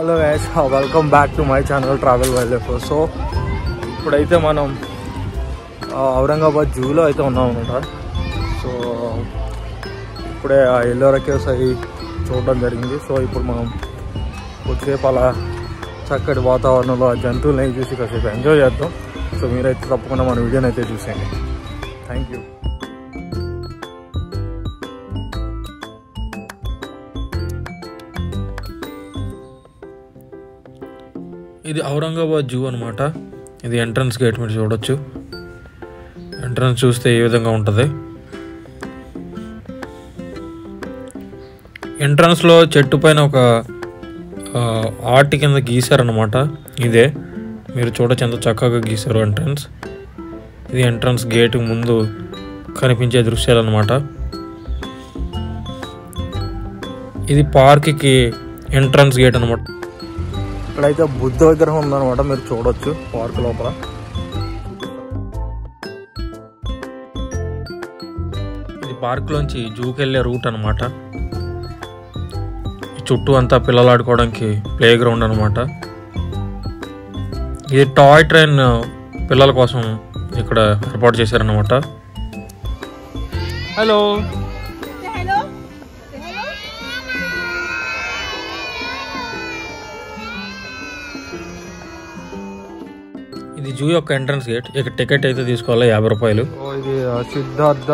Hello guys, welcome back to my channel travel wild. So ఇప్పుడైతే మనం ఔరంగాబాద్ జూలో అయితే ఉన్నాం అనమాట. సో ఇప్పుడే ఆ ఎల్లోరా కేవ్స్ అవి చూడడం జరిగింది. సో ఇప్పుడు మనం కొద్దిసేపు అలా చక్కటి వాతావరణంలో ఆ జంతువులని చూసి కాసేపు ఎంజాయ్ చేద్దాం. సో మీరైతే తప్పకుండా మన వీడియోని అయితే చూసేయండి. Thank you. ఇది ఔరంగాబాద్ జూ అనమాట. ఇది ఎంట్రన్స్ గేట్ మీరు చూడొచ్చు. ఎంట్రన్స్ చూస్తే ఏ విధంగా ఉంటుంది. ఎంట్రన్స్లో చెట్టు పైన ఒక ఆర్ట్ కింద గీశారనమాట. ఇదే మీరు చూడొచ్చు ఎంత చక్కగా గీశారు ఎంట్రన్స్. ఇది ఎంట్రన్స్ గేట్ ముందు కనిపించే దృశ్యాలు అనమాట. ఇది పార్క్కి ఎంట్రన్స్ గేట్ అనమాట. ఇక్కడైతే బుద్ధ విగ్రహం ఉందన్నమాట, మీరు చూడొచ్చు పార్క్ లోపల. ఇది పార్క్లోంచి జూకి వెళ్ళే రూట్ అనమాట. చుట్టూ అంతా పిల్లలు ఆడుకోవడానికి ప్లే గ్రౌండ్ అనమాట. ఇది టాయ్ ట్రైన్ పిల్లల కోసం ఇక్కడ ఏర్పాటు చేశారనమాట. హలో, ఇది జూ యొక్క ఎంట్రన్స్ గేట్. ఇక్కడ టికెట్ అయితే తీసుకోవాలి 50 రూపాయలు. ఇది సిద్ధార్థ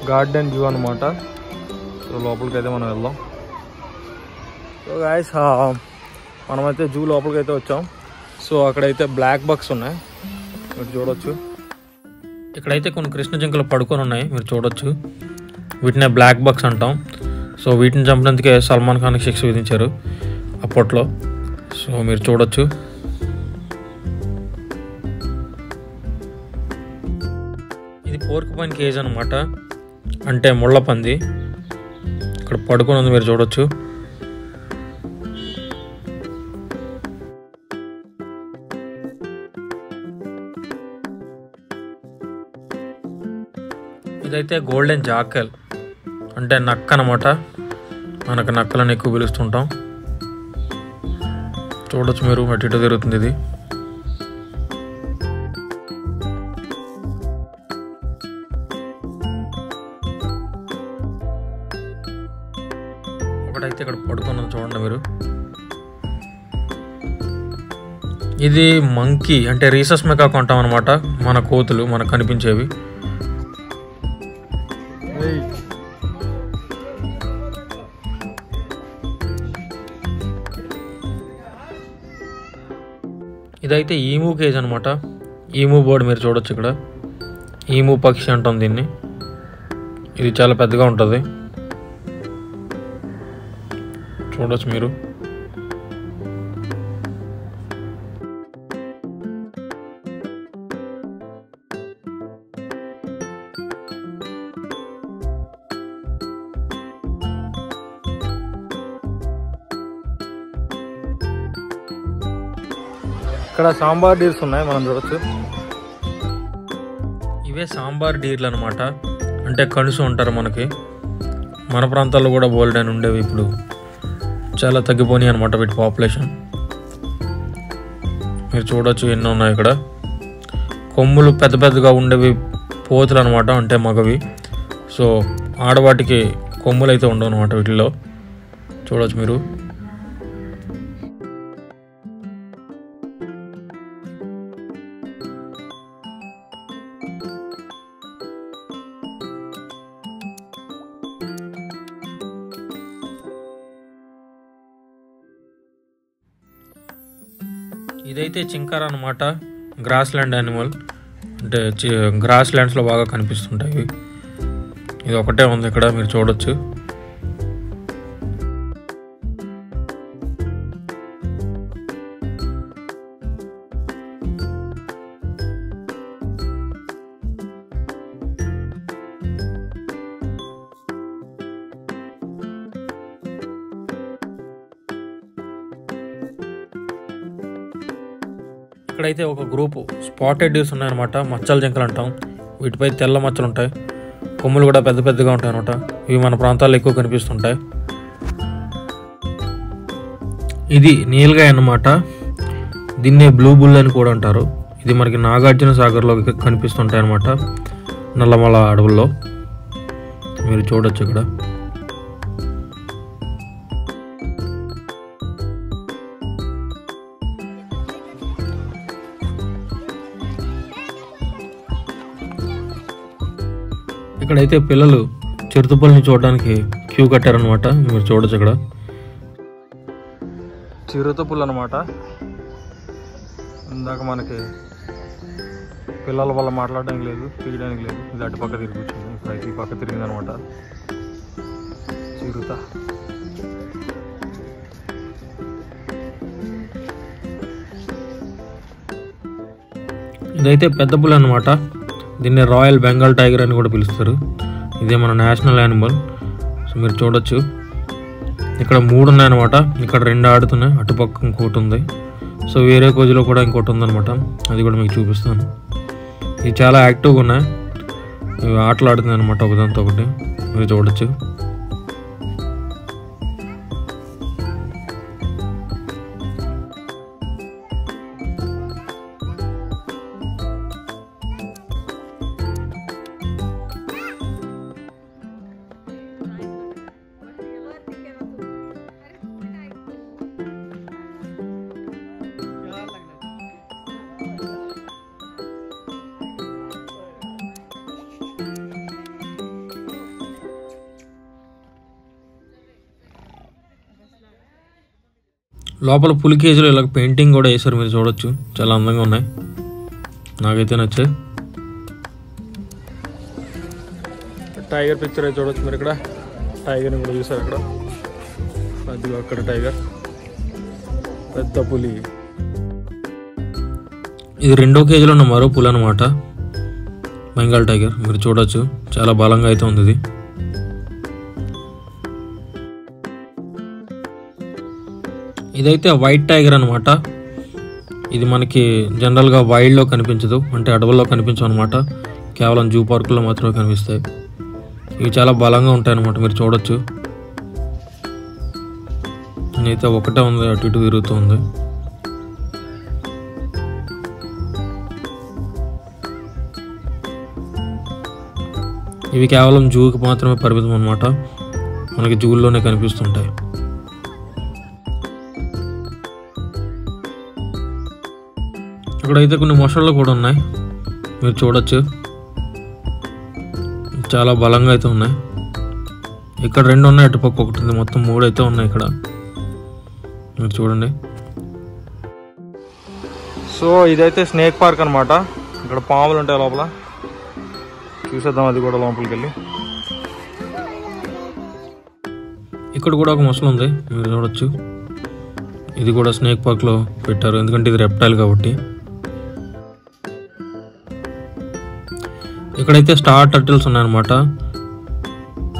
గార్డెన్ జూ అనమాట. సో లోపలికి అయితే మనం వెళ్దాం. సో గాయస్, మనమైతే జూ లోపలికి అయితే వచ్చాం. సో అక్కడైతే బ్లాక్ బక్స్ ఉన్నాయి, మీరు చూడొచ్చు. ఇక్కడైతే కొన్ని కృష్ణ జింకలు పడుకొని ఉన్నాయి, మీరు చూడొచ్చు. వీటినే బ్లాక్ బక్స్ అంటాం. సో వీటిని చంపినందుకే సల్మాన్ ఖాన్కి శిక్ష విధించారు అప్పట్లో. సో మీరు చూడొచ్చు. ఇది పోర్క్పైన్ కేజ్ అనమాట, అంటే ముళ్ళ పంది. ఇక్కడ పడుకొని ఉంది, మీరు చూడొచ్చు. ఇదైతే గోల్డెన్ జాకల్, అంటే నక్క అనమాట. మనకు నక్కలను ఎక్కువ పిలుస్తుంటాం. చూడొచ్చు మీరు, అటు ఇటు తిరుగుతుంది ఇది. ఒకటైతే ఇక్కడ పడుకున్నది చూడండి మీరు. ఇది మంకీ, అంటే రీసస్ మెకాక్ అంటాం అనమాట. మన కోతులు మనకు కనిపించేవి. ఇదైతే ఈమూ కేజ్ అనమాట. ఈమూ బర్డ్ మీరు చూడొచ్చు ఇక్కడ. ఈమూ పక్షి అంటాం దీన్ని. ఇది చాలా పెద్దగా ఉంటుంది, చూడొచ్చు మీరు. ఇక్కడ సాంబార్ డీర్స్ ఉన్నాయి, మనం చూడొచ్చు. ఇవే సాంబార్ డీర్లు అనమాట, అంటే కణుసు ఉంటారు మనకి. మన ప్రాంతాల్లో కూడా బోల్డ్ అని ఉండేవి, ఇప్పుడు చాలా తగ్గిపోయినాయి అనమాట వీటి పాపులేషన్. మీరు చూడొచ్చు ఎన్నో ఉన్నాయి ఇక్కడ. కొమ్ములు పెద్ద పెద్దగా ఉండేవి పోతులు అనమాట, అంటే మగవి. సో ఆడవాటికి కొమ్ములు అయితే ఉండవు అనమాట వీటిల్లో, చూడొచ్చు మీరు. ఇదైతే చింకార అనమాట, గ్రాస్ ల్యాండ్ యానిమల్. అంటే గ్రాస్ ల్యాండ్స్లో బాగా కనిపిస్తుంటాయి. ఇది ఒకటే ఉంది ఇక్కడ, మీరు చూడొచ్చు. ఇక్కడైతే ఒక గ్రూపు స్పాటెడ్ డీర్స్ ఉన్నాయన్నమాట. మచ్చల జింకలు అంటాం. వీటిపై తెల్ల మచ్చలు ఉంటాయి. కొమ్ములు కూడా పెద్ద పెద్దగా ఉంటాయి అన్నమాట. ఇవి మన ప్రాంతాల్లో ఎక్కువ కనిపిస్తుంటాయి. ఇది నీలగాయ అన్నమాట. దీన్నే బ్లూ బుల్ అని కూడా అంటారు. ఇది మనకి నాగార్జున సాగర్లో కనిపిస్తుంటాయి అన్నమాట, నల్లమల అడవుల్లో. మీరు చూడొచ్చు ఇక్కడ. ఇక్కడైతే పిల్లలు చిరుతపుల్ని చూడడానికి క్యూ కట్టారనమాట. మీరు చూడొచ్చు ఇక్కడ చిరుతపుల్ అనమాట. ఇందాక మనకి పిల్లల వల్ల మాట్లాడడానికి లేదు, తీయడానికి లేదు. ఇది అటు పక్క తిరిగి కూర్చుంది. ఇప్పుడైతే ఈ పక్క తిరిగింది అనమాట చిరుత. ఇదైతే పెద్ద పులి అనమాట. దీన్ని రాయల్ బెంగాల్ టైగర్ అని కూడా పిలుస్తారు. ఇదే మన నేషనల్ యానిమల్. సో మీరు చూడొచ్చు ఇక్కడ 3 ఉన్నాయన్నమాట. ఇక్కడ 2 ఆడుతున్నాయి, అటుపక్క ఇంకోటి ఉంది. సో వేరే కోజిలో కూడా ఇంకోటి ఉందన్నమాట, అది కూడా మీకు చూపిస్తాను. ఇవి చాలా యాక్టివ్గా ఉన్నాయి, ఇవి ఆటలు ఆడుతున్నాయి అనమాట ఒకదాంతో ఒకటి. మీరు చూడొచ్చు. లోపల పులి కేజీలో ఇలా పెయింటింగ్ కూడా వేశారు, మీరు చూడొచ్చు. చాలా అందంగా ఉన్నాయి, నాకైతే నచ్చాయి. టైగర్ పిక్చర్ అయితే చూడొచ్చు మీరు ఇక్కడ. టైగర్ని కూడా చూసారు అక్కడ, అది అక్కడ టైగర్, పెద్ద పులి. ఇది 2వ కేజీలో ఉన్న మరో పులి అనమాట, బెంగాల్ టైగర్. మీరు చూడొచ్చు చాలా బలంగా అయితే ఉంది ఇది. ఇదైతే వైట్ టైగర్ అనమాట. ఇది మనకి జనరల్గా వైల్డ్లో కనిపించదు, అంటే అడవుల్లో కనిపించవు అనమాట. కేవలం జూ పార్కుల్లో మాత్రమే కనిపిస్తాయి. ఇవి చాలా బలంగా ఉంటాయి అన్నమాట, మీరు చూడొచ్చు. అయితే ఒకటే ఉంది, అటు ఇటు తిరుగుతుంది. ఇవి కేవలం జూకి మాత్రమే పరిమితం అనమాట, మనకి జూల్లోనే కనిపిస్తుంటాయి. ఇక్కడైతే కొన్ని మొసళ్ళు కూడా ఉన్నాయి, మీరు చూడొచ్చు. చాలా బలంగా అయితే ఉన్నాయి. ఇక్కడ 2 ఉన్నాయి, అటుపక్క ఒకటి ఉంది. మొత్తం 3 అయితే ఉన్నాయి ఇక్కడ, మీరు చూడండి. సో ఇదైతే స్నేక్ పార్క్ అనమాట. ఇక్కడ పాములు ఉంటాయి లోపల, చూసేద్దాం అది కూడా లోపలికి వెళ్ళి. ఇక్కడ కూడా ఒక మొసలు ఉంది, మీరు చూడొచ్చు. ఇది కూడా స్నేక్ పార్క్లో పెట్టారు, ఎందుకంటే ఇది రెప్టైల్ కాబట్టి. ఇక్కడైతే స్టార్ టర్టిల్స్ ఉన్నాయన్నమాట,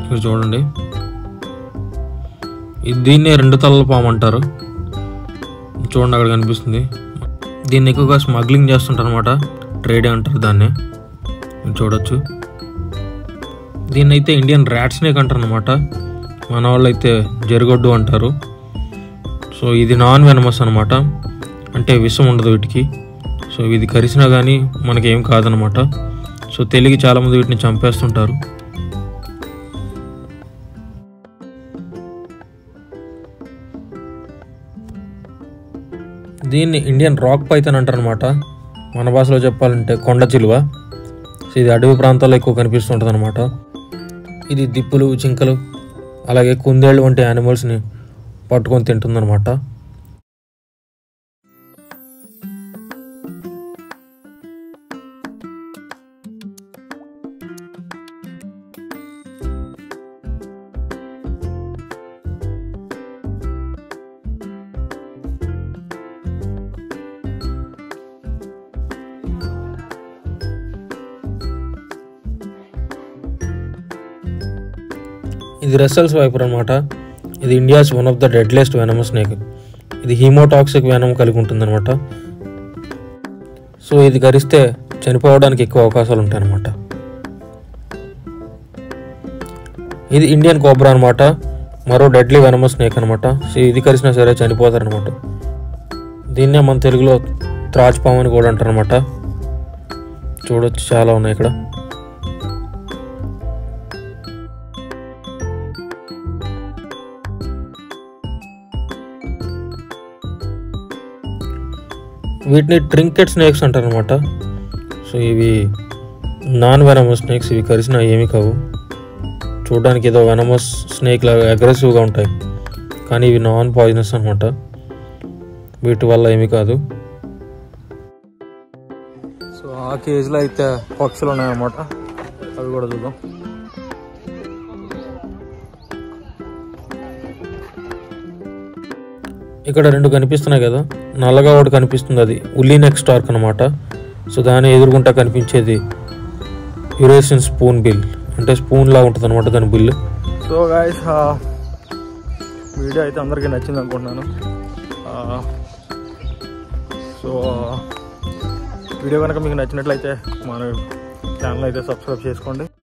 మీరు చూడండి. దీన్నే 2 తలల పాము అంటారు. చూడండి అక్కడ కనిపిస్తుంది. దీన్ని ఎక్కువగా స్మగ్లింగ్ చేస్తుంటారు అనమాట, ట్రేడింగ్ అంటారు దాన్ని. మీరు చూడొచ్చు. దీన్ని అయితే ఇండియన్ ర్యాట్ స్నేక్ అంటారు అనమాట, మన వాళ్ళు అయితే జరుగొడ్డు అంటారు. సో ఇది నాన్ వెనమస్ అనమాట, అంటే విషం ఉండదు వీటికి. సో ఇది కరిసినా కానీ మనకేం కాదనమాట. సో తెలిగి చాలామంది వీటిని చంపేస్తుంటారు. దీన్ని ఇండియన్ రాక్ పైథాన్ అంటారు అనమాట, మన భాషలో చెప్పాలంటే కొండ చిలువ. సో ఇది అడవి ప్రాంతాల్లో ఎక్కువ కనిపిస్తుంటుంది అనమాట. ఇది దిప్పులు, జింకలు, అలాగే కుందేళ్ళు వంటి యానిమల్స్ని పట్టుకొని తింటుందన్నమాట. ఇది రస్సెల్స్ వైపర్ అనమాట. ఇది India's one of the deadliest venomous snake. ఇది హీమోటాక్సిక్ వెనమ్ కలిగి ఉంటుందన్నమాట. సో ఇది కరిస్తే చనిపోవడానికి ఎక్కువ అవకాశాలు ఉంటాయి అన్నమాట. ఇది ఇండియన్ కోబ్రా అనమాట. మరో డెడ్లీ వెనమస్ స్నేక్ అనమాట. ఇది కరిసినా సరే చనిపోతారనమాట. దీన్నే మన తెలుగులో త్రాచుపాము అని కూడా అంటారు అనమాట. చూడొచ్చు చాలా ఉన్నాయి ఇక్కడ. వీటిని ట్రింకెట్ స్నేక్స్ అంటారు అనమాట. సో ఇవి నాన్ వెనమస్ స్నేక్స్. ఇవి కరిసినా ఏమీ కావు. చూడడానికి ఏదో వెనమస్ స్నేక్ లాగా అగ్రెసివ్గా ఉంటాయి, కానీ ఇవి నాన్ పాయిజనస్ అనమాట. వీటి వల్ల ఏమీ కాదు. సో ఆ కేజీలో అయితే పక్షులు ఉన్నాయన్నమాట. అవి కూడా చూద్దాం. ఇక్కడ 2 కనిపిస్తున్నాయి కదా. నల్లగా ఒకటి కనిపిస్తుంది, అది ఉల్లీ నెక్ స్టార్క్ అనమాట. సో దాన్ని ఎదురుకుంటా కనిపించేది యురేషియన్ స్పూన్ బిల్, అంటే స్పూన్ లా ఉంటుంది అనమాట దాని బిల్లు. సో గాయ్స్, వీడియో అయితే అందరికీ నచ్చింది అనుకుంటున్నాను. సో వీడియో కనుక మీకు నచ్చినట్లయితే మన ఛానల్ అయితే సబ్స్క్రైబ్ చేసుకోండి.